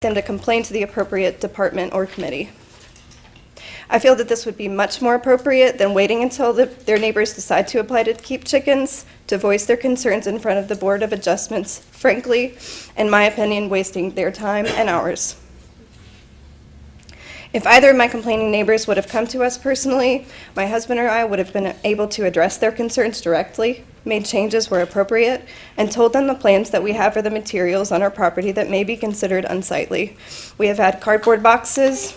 them to complain to the appropriate department or committee. I feel that this would be much more appropriate than waiting until their neighbors decide to apply to keep chickens to voice their concerns in front of the Board of Adjustments, frankly, in my opinion, wasting their time and ours. If either of my complaining neighbors would have come to us personally, my husband or I would have been able to address their concerns directly, made changes where appropriate, and told them the plans that we have for the materials on our property that may be considered unsightly. We have had cardboard boxes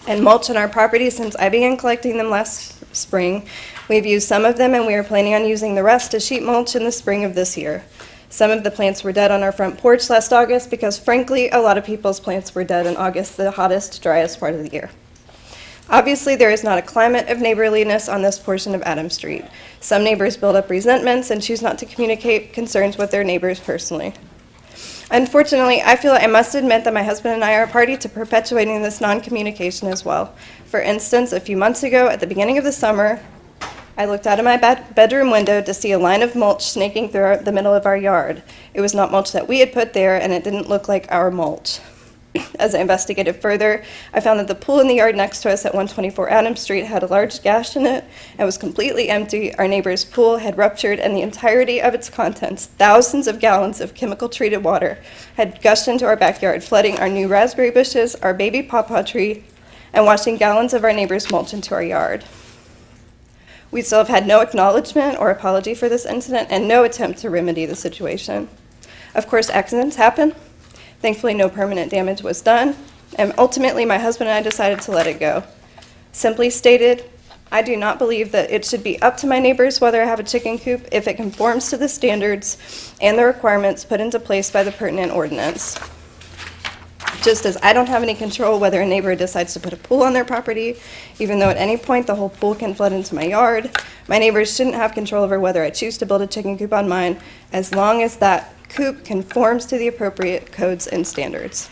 and mulch on our property since I began collecting them last spring. We've used some of them, and we are planning on using the rest as sheet mulch in the spring of this year. Some of the plants were dead on our front porch last August because, frankly, a lot of people's plants were dead in August, the hottest, driest part of the year. Obviously, there is not a climate of neighborliness on this portion of Adams Street. Some neighbors build up resentments and choose not to communicate concerns with their neighbors personally. Unfortunately, I feel I must admit that my husband and I are a party to perpetuating this non-communication as well. For instance, a few months ago, at the beginning of the summer, I looked out of my bedroom window to see a line of mulch snaking through the middle of our yard. It was not mulch that we had put there, and it didn't look like our mulch. As I investigated further, I found that the pool in the yard next to us at 124 Adams Street had a large gash in it and was completely empty. Our neighbor's pool had ruptured, and the entirety of its contents, thousands of gallons of chemical-treated water, had gushed into our backyard, flooding our new raspberry bushes, our baby pawpaw tree, and washing gallons of our neighbor's mulch into our yard. We still have had no acknowledgement or apology for this incident and no attempt to remedy the situation. Of course, accidents happen. Thankfully, no permanent damage was done, and ultimately, my husband and I decided to let it go. Simply stated, I do not believe that it should be up to my neighbors whether I have a chicken coop if it conforms to the standards and the requirements put into place by the pertinent ordinance. Just as I don't have any control whether a neighbor decides to put a pool on their property, even though at any point the whole pool can flood into my yard, my neighbors shouldn't have control over whether I choose to build a chicken coop on mine, as long as that coop conforms to the appropriate codes and standards.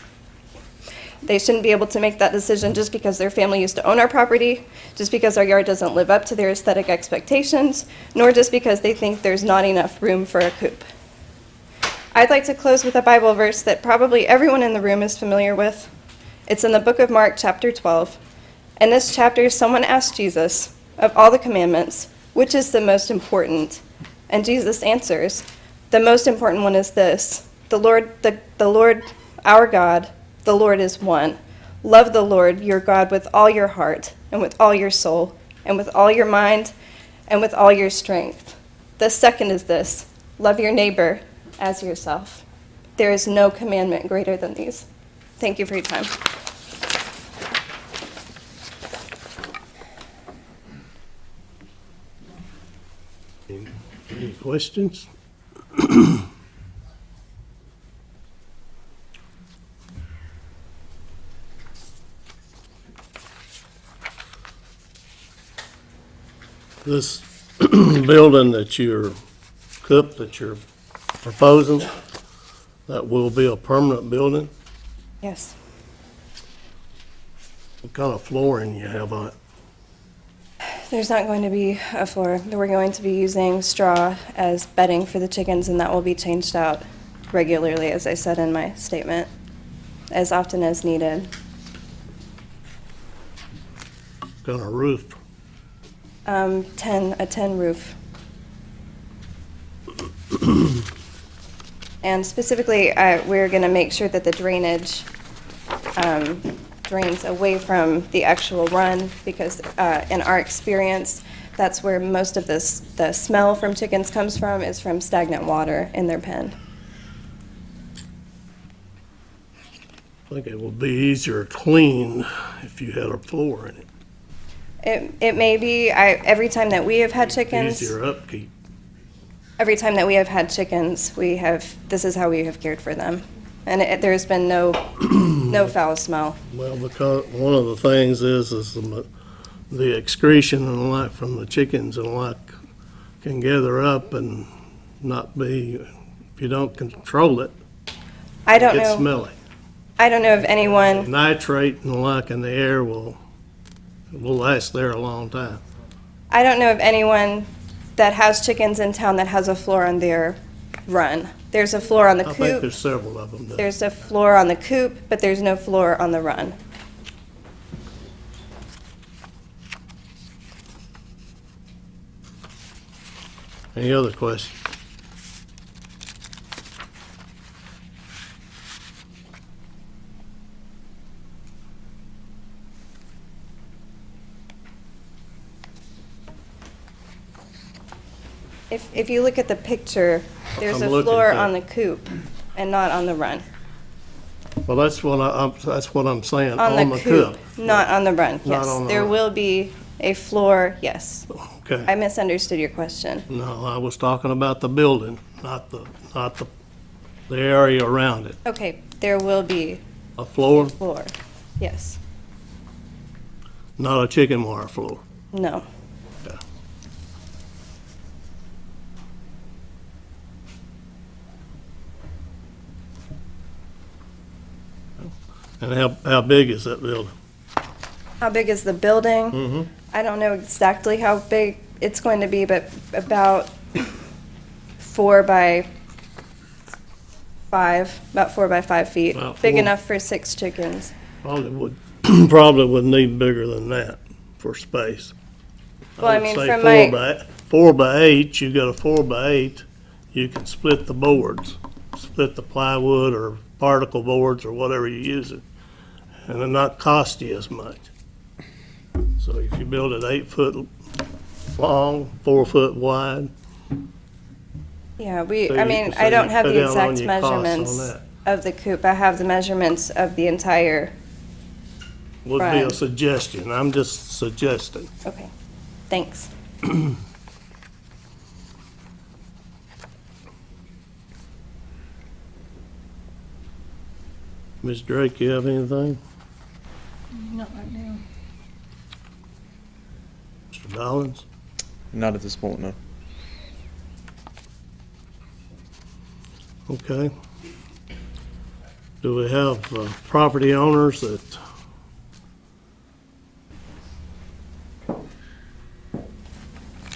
They shouldn't be able to make that decision just because their family used to own our property, just because our yard doesn't live up to their aesthetic expectations, nor just because they think there's not enough room for a coop. I'd like to close with a Bible verse that probably everyone in the room is familiar with. It's in the book of Mark, chapter 12. In this chapter, someone asked Jesus, of all the commandments, which is the most important? And Jesus answers, the most important one is this: the Lord, our God, the Lord is one. Love the Lord your God with all your heart, and with all your soul, and with all your mind, and with all your strength. The second is this: love your neighbor as yourself. There is no commandment greater than these. Thank you for your time. Any questions? This building that you're proposing, that will be a permanent building? Yes. What kind of flooring you have on it? There's not going to be a floor. We're going to be using straw as bedding for the chickens, and that will be changed out regularly, as I said in my statement, as often as needed. What kind of roof? A tin roof. And specifically, we're going to make sure that the drainage drains away from the actual run, because in our experience, that's where most of the smell from chickens comes from, is from stagnant water in their pen. I think it would be easier to clean if you had a floor in it. It may be. Every time that we have had chickens, Easier upkeep. every time that we have had chickens, this is how we have cared for them. And there's been no foul smell. Well, because one of the things is the excretion and the like from the chickens and the like can gather up and not be, if you don't control it, I don't it's know. smelly. I don't know if anyone. Nitrate and the like in the air will last there a long time. I don't know of anyone that has chickens in town that has a floor on their run. There's a floor on the I think coop. there's several of them. There's a floor on the coop, but there's no floor on the run. Any other questions? If you look at the picture, there's I'm a looking floor at it. on the coop and not on the run. Well, that's what I'm saying, On the coop, not on the run, Not yes. on the There run. will be a floor, yes. I Okay. misunderstood your question. No, I was talking about the building, not the area around it. Okay, there will be A floor, a floor, yes. not a chicken wire floor. No. Okay. And how big is that building? How big is the building? Mm-hmm. I don't know exactly how big it's going to be, but about 4 by 5, about 4 by 5 feet. About Big 4. enough for 6 chickens. Probably would need bigger than that for space. Well, I would mean, say from 4 by 8, you got a 4 by 8, you can split the boards, split the plywood or particle boards or whatever you use it, and it'll not cost you as much. So if you build it 8 foot long, 4 foot wide, Yeah, So you I mean, can- I so don't you have cut the down on exact your costs on measurements that. of the coop. I have the measurements of the entire, would be a Right. suggestion. I'm just suggesting. okay, thanks. Ms. Drake, you have anything? Not right now. Mr. Dollins? Not at this point, no. Okay. Do we have property owners that,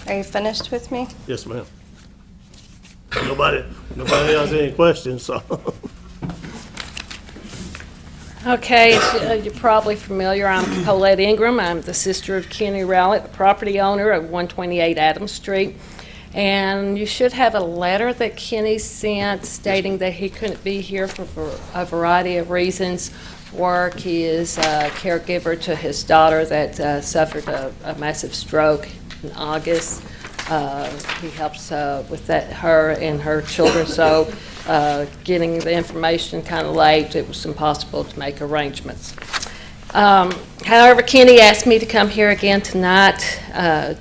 Are you finished with me? yes, ma'am? Nobody has any questions, so. Okay, you're probably familiar. I'm Colette Ingram. I'm the sister of Kenny Rowlett, the property owner of 128 Adams Street. And you should have a letter that Kenny sent stating that he couldn't be here for a variety of reasons. Work, he is a caregiver to his daughter that suffered a massive stroke in August. He helps with that, her and her children, so getting the information kind of late, it was impossible to make arrangements. However, Kenny asked me to come here again tonight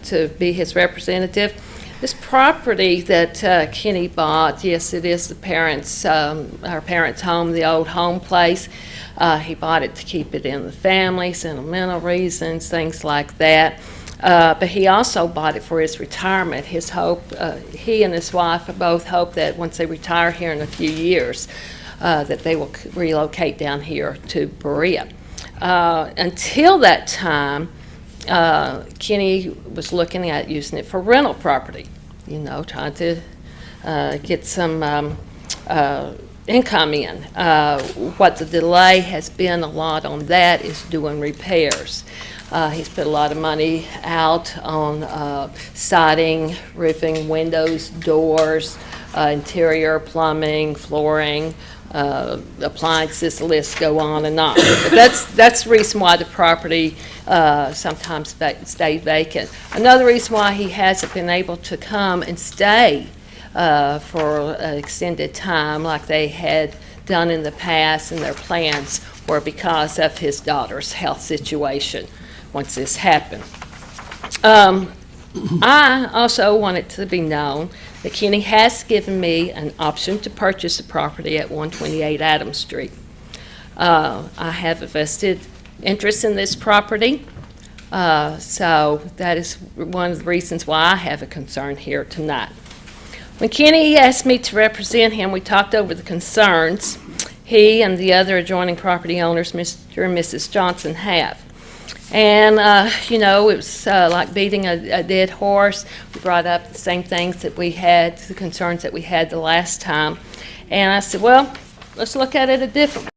to be his representative. This property that Kenny bought, yes, it is the parents', our parents' home, the old home place. He bought it to keep it in the family, sentimental reasons, things like that. But he also bought it for his retirement. His hope, he and his wife both hope that once they retire here in a few years, that they will relocate down here to Berea. Until that time, Kenny was looking at using it for rental property, you know, trying to get some income in. What the delay has been a lot on that is doing repairs. He's put a lot of money out on siding, roofing, windows, doors, interior plumbing, flooring, appliances, the list go on and on. But that's the reason why the property sometimes stay vacant. Another reason why he hasn't been able to come and stay for an extended time like they had done in the past, and their plans were because of his daughter's health situation once this happened. I also want it to be known that Kenny has given me an option to purchase the property at 128 Adams Street. I have a vested interest in this property, so that is one of the reasons why I have a concern here tonight. When Kenny asked me to represent him, we talked over the concerns he and the other adjoining property owners, Mr. and Mrs. Johnson, have. And, you know, it was like beating a dead horse. We brought up the same things that we had, the concerns that we had the last time. And I said, well, let's look at it a different way.